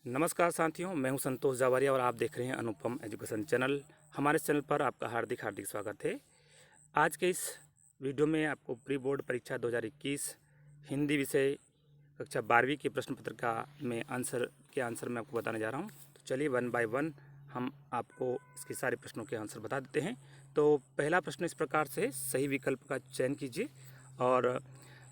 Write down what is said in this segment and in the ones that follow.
नमस्कार साथियों, मैं हूं संतोष जावरिया और आप देख रहे हैं अनुपम एजुकेशन चैनल। हमारे चैनल पर आपका हार्दिक हार्दिक स्वागत है। आज के इस वीडियो में आपको प्री बोर्ड परीक्षा 2021 हिंदी विषय कक्षा 12वीं के प्रश्न पत्र का में आंसर मैं आपको बताने जा रहा हूं। तो चलिए वन बाय वन हम आपको इसके सारे प्रश्नों के आंसर बता देते हैं। तो पहला प्रश्न इस प्रकार से है, सही विकल्प का चयन कीजिए। और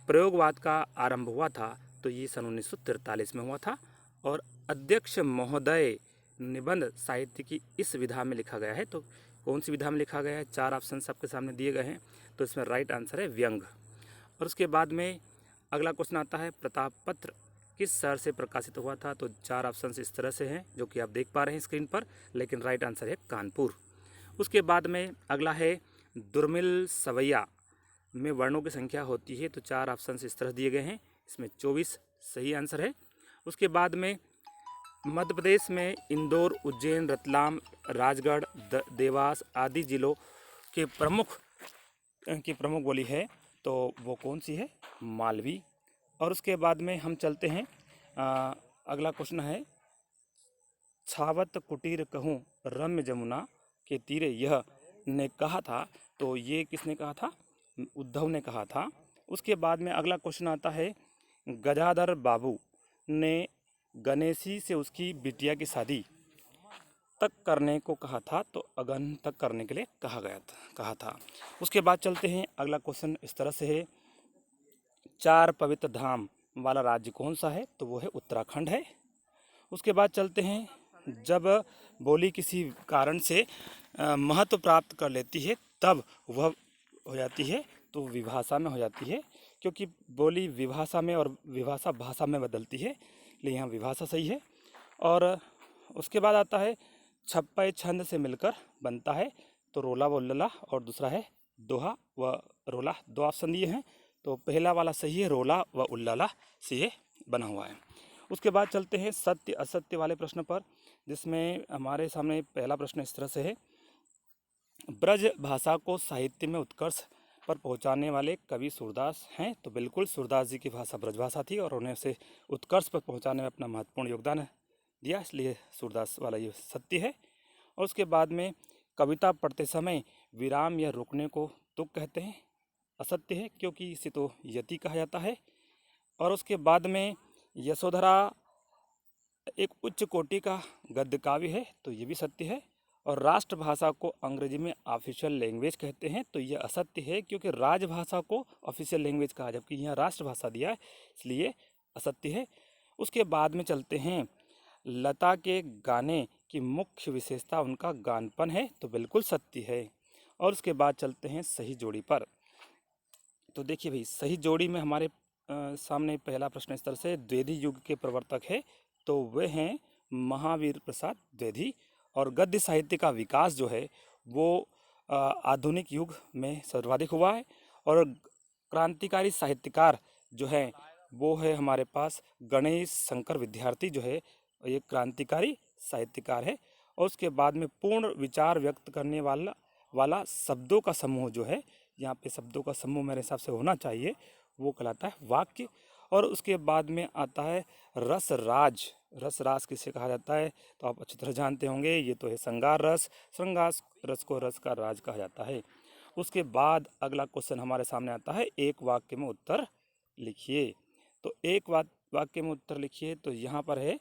प्रयोगवाद का आरंभ हुआ था तो ये सन 1943 में हुआ था। और अध्यक्ष महोदय निबंध साहित्य की इस विधा में लिखा गया है। तो कौन सी विधा में लिखा गया है? 4 ऑप्शन आपके सामने दिए गए हैं। तो इसमें राइट आंसर है व्यंग। और उसके बाद में अगला क्वेश्चन आता है, प्रताप पत्र किस शहर से प्रकाशित हुआ था? तो 4 ऑप्शन इस तरह से हैं जो कि आप देख पा रहे हैं स्क्रीन पर, लेकिन राइट आंसर है कानपुर। उसके बाद में अगला है, दुर्मिल सवैया में वर्णों की संख्या होती है। तो 4 ऑप्शन इस तरह दिए गए हैं, इसमें 24 सही आंसर है। उसके बाद में मध्य प्रदेश में इंदौर, उज्जैन, रतलाम, राजगढ़, देवास आदि जिलों के प्रमुख बोली है, तो वो कौन सी है? मालवी। और उसके बाद में हम चलते हैं, अगला क्वेश्चन है, छावत कुटीर कहूँ रम्य जमुना के तीरे यह ने कहा था। तो ये किसने कहा था? उद्धव ने कहा था। उसके बाद में अगला क्वेश्चन आता है, गजाधर बाबू ने गणेशी से उसकी बिटिया की शादी तक करने को कहा था। तो अगन तक करने के लिए कहा था। उसके बाद चलते हैं, अगला क्वेश्चन इस तरह से है, 4 पवित्र धाम वाला राज्य कौन सा है? तो वो है उत्तराखंड है। उसके बाद चलते हैं, जब बोली किसी कारण से महत्व प्राप्त कर लेती है तब वह हो जाती है तो विभाषा में हो जाती है, क्योंकि बोली विभाषा में और विभाषा भाषा में बदलती है, इसलिए यहाँ विभाषा सही है। और उसके बाद आता है, छप्पय छंद से मिलकर बनता है। तो रोला व उल्लला और दूसरा है दोहा व रोला, 2 ऑप्शन दिए हैं। तो पहला वाला सही है, रोला व उल्लला से ये बना हुआ है। उसके बाद चलते हैं सत्य असत्य वाले प्रश्न पर, जिसमें हमारे सामने पहला प्रश्न इस तरह से है, ब्रज भाषा को साहित्य में उत्कर्ष पर पहुंचाने वाले कवि सूरदास हैं। तो बिल्कुल सूरदास जी की भाषा ब्रज भाषा थी और उन्हें उसे उत्कर्ष पर पहुंचाने में अपना महत्वपूर्ण योगदान दिया, इसलिए सूरदास वाला ये सत्य है। और उसके बाद में कविता पढ़ते समय विराम या रुकने को तुक कहते हैं, असत्य है, क्योंकि इसे तो यति कहा जाता है। और उसके बाद में यशोधरा एक उच्च कोटि का गद्य काव्य है, तो ये भी सत्य है। और राष्ट्रभाषा को अंग्रेजी में ऑफिशियल लैंग्वेज कहते हैं, तो ये असत्य है, क्योंकि राजभाषा को ऑफिशियल लैंग्वेज कहा, जबकि यहाँ राष्ट्रभाषा दिया है, इसलिए असत्य है। उसके बाद में चलते हैं, लता के गाने की मुख्य विशेषता उनका गानपन है, तो बिल्कुल सत्य है। और उसके बाद चलते हैं सही जोड़ी पर। तो देखिए भाई, सही जोड़ी में हमारे सामने पहला प्रश्न इस तरह से, द्विवेदी युग के प्रवर्तक है, तो वे हैं महावीर प्रसाद द्विवेदी। और गद्य साहित्य का विकास जो है वो आधुनिक युग में सर्वाधिक हुआ है। और क्रांतिकारी साहित्यकार जो है वो है हमारे पास गणेश शंकर विद्यार्थी, जो है ये क्रांतिकारी साहित्यकार है। और उसके बाद में पूर्ण विचार व्यक्त करने वाला शब्दों का समूह जो है, यहाँ पे शब्दों का समूह मेरे हिसाब से होना चाहिए, वो कहलाता है वाक्य। और उसके बाद में आता है रसराज। रसराज किसे कहा जाता है? तो आप अच्छी तरह जानते होंगे, ये तो है श्रृंगार रस। श्रृंगार रस को रस का राज कहा जाता है। उसके बाद अगला क्वेश्चन हमारे सामने आता है, एक वाक्य में उत्तर लिखिए। तो एक वाक्य में उत्तर लिखिए। तो यहाँ पर है,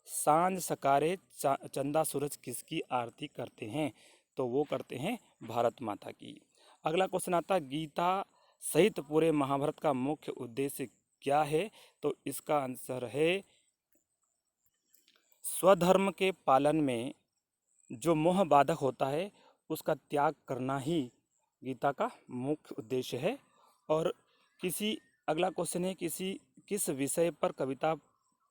सांझ सकारे चंदा सूरज किसकी आरती करते हैं? तो वो करते हैं भारत माता की। अगला क्वेश्चन आता है, गीता सहित पूरे महाभारत का मुख्य उद्देश्य क्या है? तो इसका आंसर है, स्वधर्म के पालन में जो मोह बाधक होता है उसका त्याग करना ही गीता का मुख्य उद्देश्य है। और अगला क्वेश्चन है, किस विषय पर कविता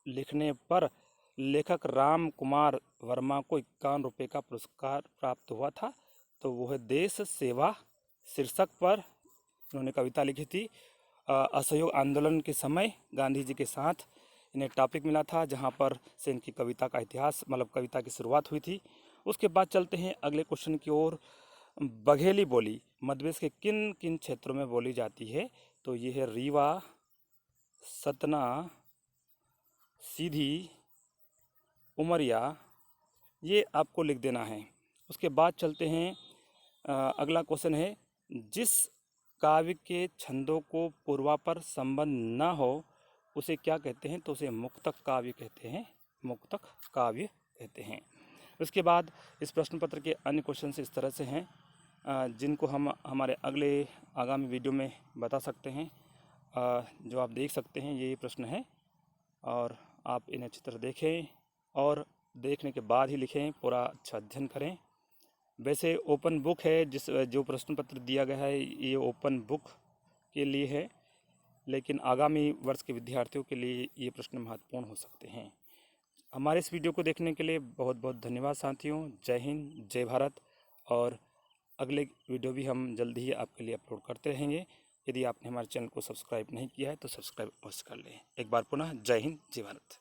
लिखने पर लेखक राम कुमार वर्मा को 51 रुपये का पुरस्कार प्राप्त हुआ था? तो वो है देश सेवा शीर्षक पर उन्होंने कविता लिखी थी। असहयोग आंदोलन के समय गांधी जी के साथ इन्हें टॉपिक मिला था, जहां पर से इनकी कविता का इतिहास, मतलब कविता की शुरुआत हुई थी। उसके बाद चलते हैं अगले क्वेश्चन की ओर। बघेली बोली मध्य प्रदेश के किन किन क्षेत्रों में बोली जाती है? तो ये है रीवा, सतना, सीधी, उमरिया, ये आपको लिख देना है। उसके बाद चलते हैं अगला क्वेश्चन है, जिस काव्य के छंदों को पूर्वापर संबंध न हो उसे क्या कहते हैं? तो उसे मुक्तक काव्य कहते हैं, मुक्तक काव्य कहते हैं। उसके बाद इस प्रश्न पत्र के अन्य क्वेश्चन इस तरह से हैं जिनको हम हमारे अगले आगामी वीडियो में बता सकते हैं। जो आप देख सकते हैं ये प्रश्न है और आप इन्हें अच्छी तरह देखें और देखने के बाद ही लिखें, पूरा अच्छा अध्ययन करें। वैसे ओपन बुक है, जो प्रश्न पत्र दिया गया है ये ओपन बुक के लिए है, लेकिन आगामी वर्ष के विद्यार्थियों के लिए ये प्रश्न महत्वपूर्ण हो सकते हैं। हमारे इस वीडियो को देखने के लिए बहुत बहुत धन्यवाद साथियों। जय हिंद, जय भारत। और अगले वीडियो भी हम जल्दी ही आपके लिए अपलोड करते रहेंगे। यदि आपने हमारे चैनल को सब्सक्राइब नहीं किया है तो सब्सक्राइब अवश्य कर लें। एक बार पुनः जय हिंद, जय भारत।